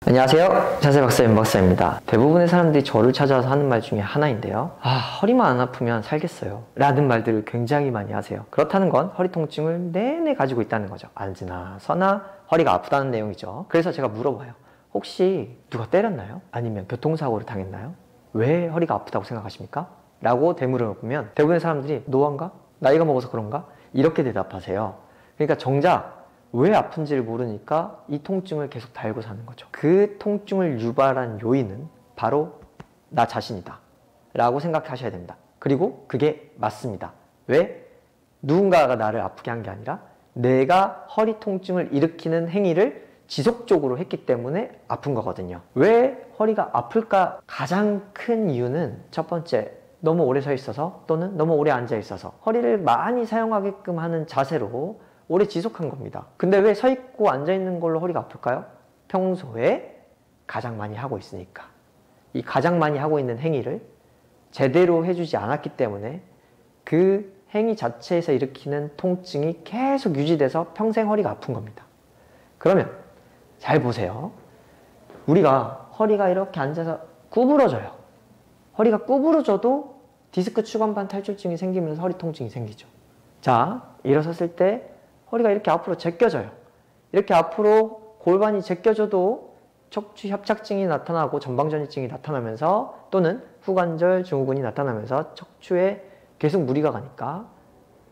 안녕하세요. 자세박사 윤박사입니다. 대부분의 사람들이 저를 찾아와서 하는 말 중에 하나인데요. 허리만 안 아프면 살겠어요 라는 말들을 굉장히 많이 하세요. 그렇다는 건 허리 통증을 내내 가지고 있다는 거죠. 앉으나 서나 허리가 아프다는 내용이죠. 그래서 제가 물어봐요. 혹시 누가 때렸나요? 아니면 교통사고를 당했나요? 왜 허리가 아프다고 생각하십니까? 라고 되물어 보면 대부분의 사람들이 노화인가? 나이가 먹어서 그런가? 이렇게 대답하세요. 그러니까 정작 왜 아픈지를 모르니까 이 통증을 계속 달고 사는 거죠. 그 통증을 유발한 요인은 바로 나 자신이다 라고 생각하셔야 됩니다. 그리고 그게 맞습니다. 왜? 누군가가 나를 아프게 한 게 아니라 내가 허리 통증을 일으키는 행위를 지속적으로 했기 때문에 아픈 거거든요. 왜 허리가 아플까? 가장 큰 이유는 첫 번째, 너무 오래 서 있어서 또는 너무 오래 앉아 있어서 허리를 많이 사용하게끔 하는 자세로 오래 지속한 겁니다. 근데 왜 서 있고 앉아 있는 걸로 허리가 아플까요? 평소에 가장 많이 하고 있으니까. 이 가장 많이 하고 있는 행위를 제대로 해주지 않았기 때문에 그 행위 자체에서 일으키는 통증이 계속 유지돼서 평생 허리가 아픈 겁니다. 그러면 잘 보세요. 우리가 허리가 이렇게 앉아서 구부러져요. 허리가 구부러져도 디스크 추간판 탈출증이 생기면서 허리 통증이 생기죠. 자, 일어섰을 때 허리가 이렇게 앞으로 제껴져요. 이렇게 앞으로 골반이 제껴져도 척추 협착증이 나타나고 전방전이증이 나타나면서 또는 후관절 증후군이 나타나면서 척추에 계속 무리가 가니까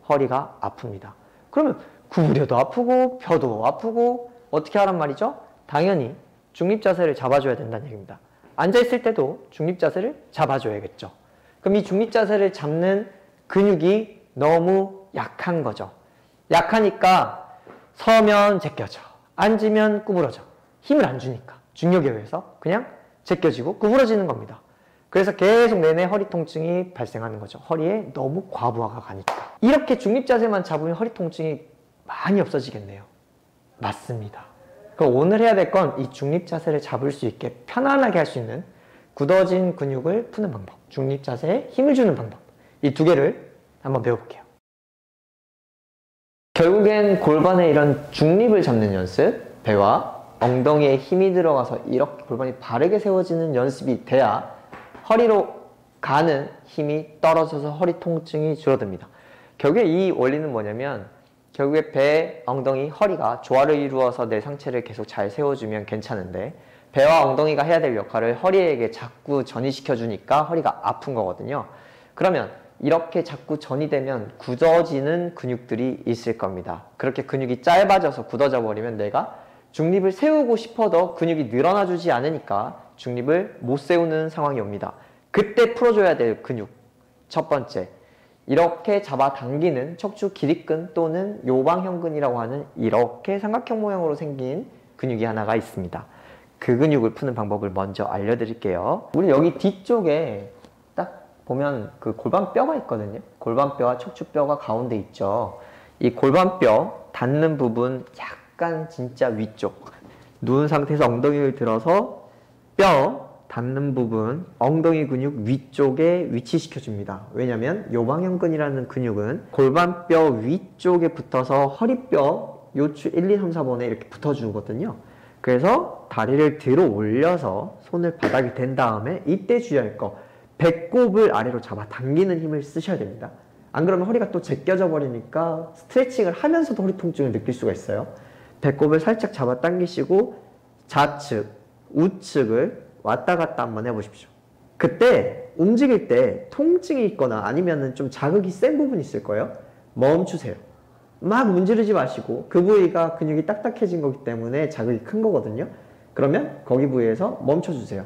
허리가 아픕니다. 그러면 구부려도 아프고 펴도 아프고 어떻게 하란 말이죠? 당연히 중립자세를 잡아줘야 된다는 얘기입니다. 앉아있을 때도 중립자세를 잡아줘야겠죠. 그럼 이 중립자세를 잡는 근육이 너무 약한 거죠. 약하니까 서면 제껴져, 앉으면 구부러져. 힘을 안 주니까 중력에 의해서 그냥 제껴지고 구부러지는 겁니다. 그래서 계속 내내 허리 통증이 발생하는 거죠. 허리에 너무 과부하가 가니까. 이렇게 중립자세만 잡으면 허리 통증이 많이 없어지겠네요. 맞습니다. 그럼 오늘 해야 될 건 이 중립자세를 잡을 수 있게 편안하게 할 수 있는 굳어진 근육을 푸는 방법, 중립자세에 힘을 주는 방법, 이 두 개를 한번 배워볼게요. 결국엔 골반의 이런 중립을 잡는 연습, 배와 엉덩이에 힘이 들어가서 이렇게 골반이 바르게 세워지는 연습이 돼야 허리로 가는 힘이 떨어져서 허리 통증이 줄어듭니다. 결국에 이 원리는 뭐냐면 결국에 배, 엉덩이, 허리가 조화를 이루어서 내 상체를 계속 잘 세워주면 괜찮은데 배와 엉덩이가 해야 될 역할을 허리에게 자꾸 전이시켜 주니까 허리가 아픈 거거든요. 그러면 이렇게 자꾸 전이 되면 굳어지는 근육들이 있을 겁니다. 그렇게 근육이 짧아져서 굳어져 버리면 내가 중립을 세우고 싶어도 근육이 늘어나 주지 않으니까 중립을 못 세우는 상황이 옵니다. 그때 풀어줘야 될 근육, 첫 번째, 이렇게 잡아당기는 척추 기립근 또는 요방형근이라고 하는 이렇게 삼각형 모양으로 생긴 근육이 하나가 있습니다. 그 근육을 푸는 방법을 먼저 알려드릴게요. 우리 여기 뒤쪽에 보면 그 골반뼈가 있거든요. 골반뼈와 척추뼈가 가운데 있죠. 이 골반뼈 닿는 부분 약간 진짜 위쪽, 누운 상태에서 엉덩이를 들어서 뼈 닿는 부분 엉덩이 근육 위쪽에 위치시켜 줍니다. 왜냐면 요방형근이라는 근육은 골반뼈 위쪽에 붙어서 허리뼈 요추 1, 2, 3, 4번에 이렇게 붙어주거든요. 그래서 다리를 들어 올려서 손을 바닥에 댄 다음에 이때 주의할 거, 배꼽을 아래로 잡아 당기는 힘을 쓰셔야 됩니다. 안 그러면 허리가 또 제껴져 버리니까 스트레칭을 하면서도 허리 통증을 느낄 수가 있어요. 배꼽을 살짝 잡아 당기시고 좌측, 우측을 왔다 갔다 한번 해보십시오. 그때 움직일 때 통증이 있거나 아니면 좀 자극이 센 부분이 있을 거예요. 멈추세요. 막 문지르지 마시고 그 부위가 근육이 딱딱해진 거기 때문에 자극이 큰 거거든요. 그러면 거기 부위에서 멈춰주세요.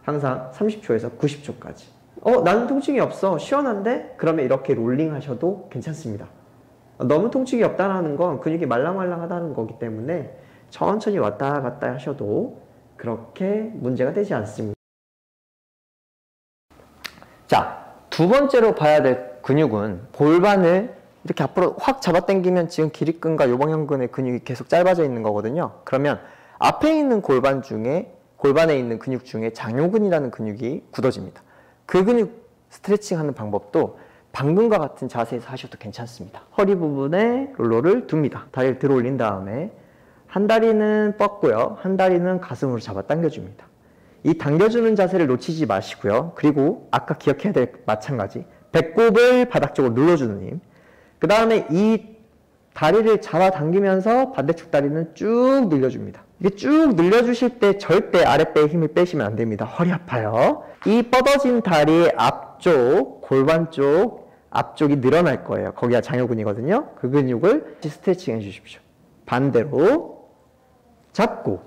항상 30초에서 90초까지. 나는 통증이 없어. 시원한데? 그러면 이렇게 롤링 하셔도 괜찮습니다. 너무 통증이 없다는 건 근육이 말랑말랑하다는 거기 때문에 천천히 왔다 갔다 하셔도 그렇게 문제가 되지 않습니다. 자, 두 번째로 봐야 될 근육은 골반을 이렇게 앞으로 확 잡아당기면 지금 기립근과 요방형근의 근육이 계속 짧아져 있는 거거든요. 그러면 앞에 있는 골반에 있는 근육 중에 장요근이라는 근육이 굳어집니다. 그 근육 스트레칭 하는 방법도 방금과 같은 자세에서 하셔도 괜찮습니다. 허리 부분에 롤러를 둡니다. 다리를 들어 올린 다음에 한 다리는 뻗고요. 한 다리는 가슴으로 잡아당겨줍니다. 이 당겨주는 자세를 놓치지 마시고요. 그리고 아까 기억해야 될 마찬가지. 배꼽을 바닥 쪽으로 눌러주는 힘. 그 다음에 이 다리를 잡아당기면서 반대쪽 다리는 쭉 늘려줍니다. 이게 쭉 늘려주실 때 절대 아랫배에 힘을 빼시면 안 됩니다. 허리 아파요. 이 뻗어진 다리의 앞쪽, 골반 쪽, 앞쪽이 늘어날 거예요. 거기가 장요근이거든요. 그 근육을 스트레칭 해주십시오. 반대로 잡고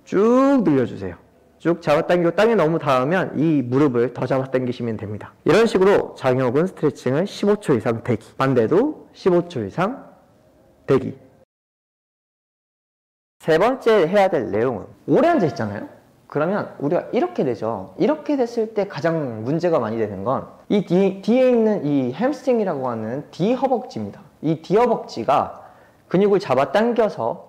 쭉 늘려주세요. 쭉 잡아당기고 땅에 너무 닿으면 이 무릎을 더 잡아당기시면 됩니다. 이런 식으로 장요근 스트레칭을 15초 이상 대기. 반대도 15초 이상 대기. 세 번째 해야 될 내용은 오래 앉아 있잖아요. 그러면 우리가 이렇게 되죠. 이렇게 됐을 때 가장 문제가 많이 되는 건 이 뒤에 있는 이 햄스트링이라고 하는 뒤허벅지입니다. 이 뒤허벅지가 근육을 잡아당겨서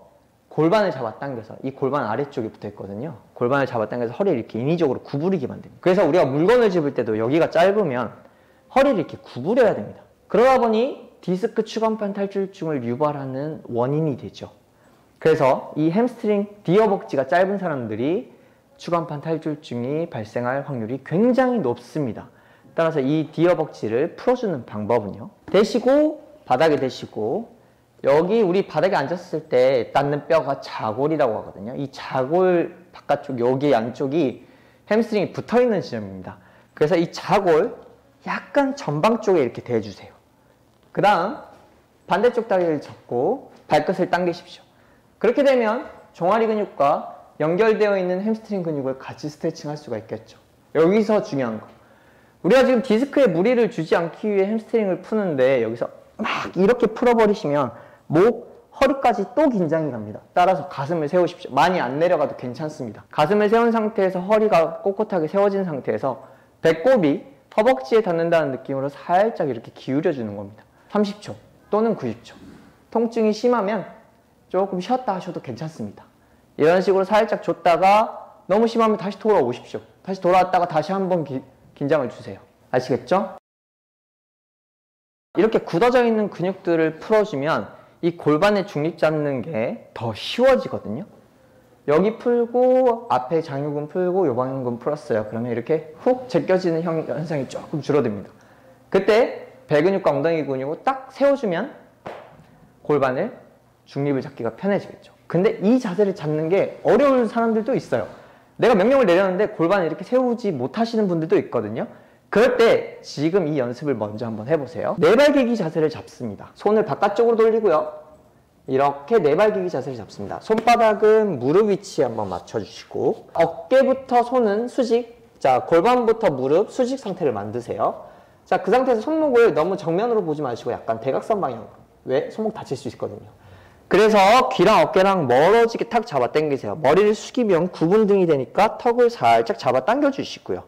골반을 잡아당겨서 이 골반 아래쪽에 붙어 있거든요. 골반을 잡아당겨서 허리를 이렇게 인위적으로 구부리게 만듭니다. 그래서 우리가 물건을 집을 때도 여기가 짧으면 허리를 이렇게 구부려야 됩니다. 그러다 보니 디스크 추간판 탈출증을 유발하는 원인이 되죠. 그래서 이 햄스트링 뒤허벅지가 짧은 사람들이 추간판 탈출증이 발생할 확률이 굉장히 높습니다. 따라서 이 뒤허벅지를 풀어주는 방법은요. 대시고 바닥에 대시고 여기 우리 바닥에 앉았을 때 닿는 뼈가 자골이라고 하거든요. 이 자골 바깥쪽 여기 안쪽이 햄스트링이 붙어있는 지점입니다. 그래서 이 자골 약간 전방 쪽에 이렇게 대주세요. 그 다음 반대쪽 다리를 잡고 발끝을 당기십시오. 그렇게 되면 종아리 근육과 연결되어 있는 햄스트링 근육을 같이 스트레칭 할 수가 있겠죠. 여기서 중요한 거. 우리가 지금 디스크에 무리를 주지 않기 위해 햄스트링을 푸는데 여기서 막 이렇게 풀어버리시면 목, 허리까지 또 긴장이 갑니다. 따라서 가슴을 세우십시오. 많이 안 내려가도 괜찮습니다. 가슴을 세운 상태에서 허리가 꼿꼿하게 세워진 상태에서 배꼽이 허벅지에 닿는다는 느낌으로 살짝 이렇게 기울여 주는 겁니다. 30초 또는 90초. 통증이 심하면 조금 쉬었다 하셔도 괜찮습니다. 이런 식으로 살짝 줬다가 너무 심하면 다시 돌아오십시오. 다시 돌아왔다가 다시 한번 긴장을 주세요. 아시겠죠? 이렇게 굳어져 있는 근육들을 풀어주면 이 골반의 중립 잡는 게 더 쉬워지거든요. 여기 풀고 앞에 장요근 풀고 요방근 풀었어요. 그러면 이렇게 훅 제껴지는 현상이 조금 줄어듭니다. 그때 배 근육과 엉덩이 근육을 딱 세워주면 골반을 중립을 잡기가 편해지겠죠. 근데 이 자세를 잡는 게 어려운 사람들도 있어요. 내가 명령을 내렸는데 골반을 이렇게 세우지 못하시는 분들도 있거든요. 그럴 때 지금 이 연습을 먼저 한번 해보세요. 네발기기 자세를 잡습니다. 손을 바깥쪽으로 돌리고요. 이렇게 네발기기 자세를 잡습니다. 손바닥은 무릎 위치에 한번 맞춰주시고 어깨부터 손은 수직, 자 골반부터 무릎 수직 상태를 만드세요. 자 그 상태에서 손목을 너무 정면으로 보지 마시고 약간 대각선 방향으로. 왜? 손목 다칠 수 있거든요. 그래서 귀랑 어깨랑 멀어지게 탁 잡아 당기세요. 머리를 숙이면 구분등이 되니까 턱을 살짝 잡아 당겨 주시고요.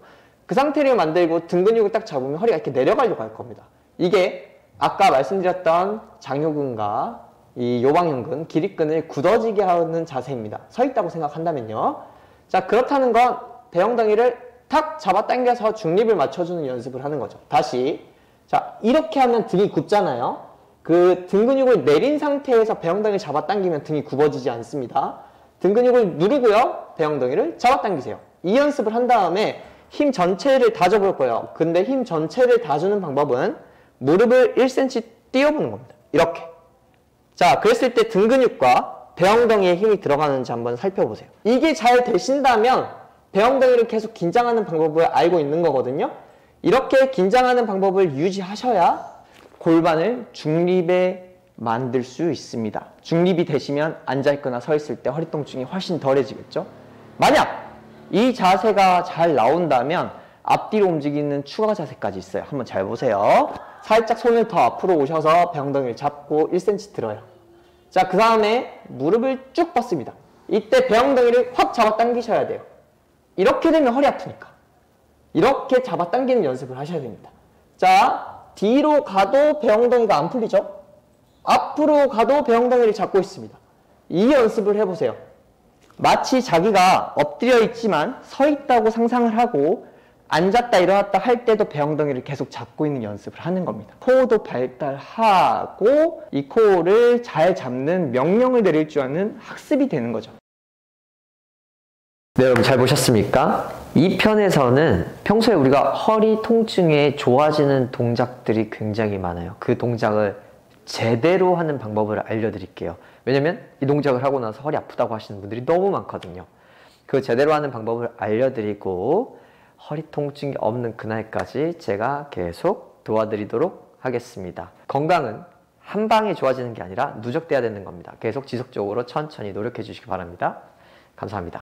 그 상태를 만들고 등 근육을 딱 잡으면 허리가 이렇게 내려가려고 할 겁니다. 이게 아까 말씀드렸던 장요근과 이 요방형근, 기립근을 굳어지게 하는 자세입니다. 서 있다고 생각한다면요. 자 그렇다는 건 대엉덩이를 탁 잡아 당겨서 중립을 맞춰주는 연습을 하는 거죠. 다시 자 이렇게 하면 등이 굽잖아요. 그 등 근육을 내린 상태에서 배엉덩이를 잡아당기면 등이 굽어지지 않습니다. 등 근육을 누르고요. 배엉덩이를 잡아당기세요. 이 연습을 한 다음에 힘 전체를 다 줘볼 거예요. 근데 힘 전체를 다 주는 방법은 무릎을 1cm 띄워보는 겁니다. 이렇게. 자, 그랬을 때 등 근육과 배엉덩이에 힘이 들어가는지 한번 살펴보세요. 이게 잘 되신다면 배엉덩이를 계속 긴장하는 방법을 알고 있는 거거든요. 이렇게 긴장하는 방법을 유지하셔야 골반을 중립에 만들 수 있습니다. 중립이 되시면 앉아있거나 서있을 때 허리 통증이 훨씬 덜해지겠죠. 만약 이 자세가 잘 나온다면 앞뒤로 움직이는 추가 자세까지 있어요. 한번 잘 보세요. 살짝 손을 더 앞으로 오셔서 배엉덩이를 잡고 1cm 들어요. 자, 그 다음에 무릎을 쭉 뻗습니다. 이때 배엉덩이를 확 잡아 당기셔야 돼요. 이렇게 되면 허리 아프니까. 이렇게 잡아 당기는 연습을 하셔야 됩니다. 자, 뒤로 가도 배엉덩이가 안 풀리죠? 앞으로 가도 배엉덩이를 잡고 있습니다. 이 연습을 해보세요. 마치 자기가 엎드려 있지만 서 있다고 상상을 하고 앉았다 일어났다 할 때도 배엉덩이를 계속 잡고 있는 연습을 하는 겁니다. 코어도 발달하고 이 코어를 잘 잡는 명령을 내릴 줄 아는 학습이 되는 거죠. 네, 여러분 잘 보셨습니까? 이 편에서는 평소에 우리가 허리 통증에 좋아지는 동작들이 굉장히 많아요. 그 동작을 제대로 하는 방법을 알려드릴게요. 왜냐면 이 동작을 하고 나서 허리 아프다고 하시는 분들이 너무 많거든요. 그 제대로 하는 방법을 알려드리고 허리 통증이 없는 그날까지 제가 계속 도와드리도록 하겠습니다. 건강은 한 방에 좋아지는 게 아니라 누적돼야 되는 겁니다. 계속 지속적으로 천천히 노력해 주시기 바랍니다. 감사합니다.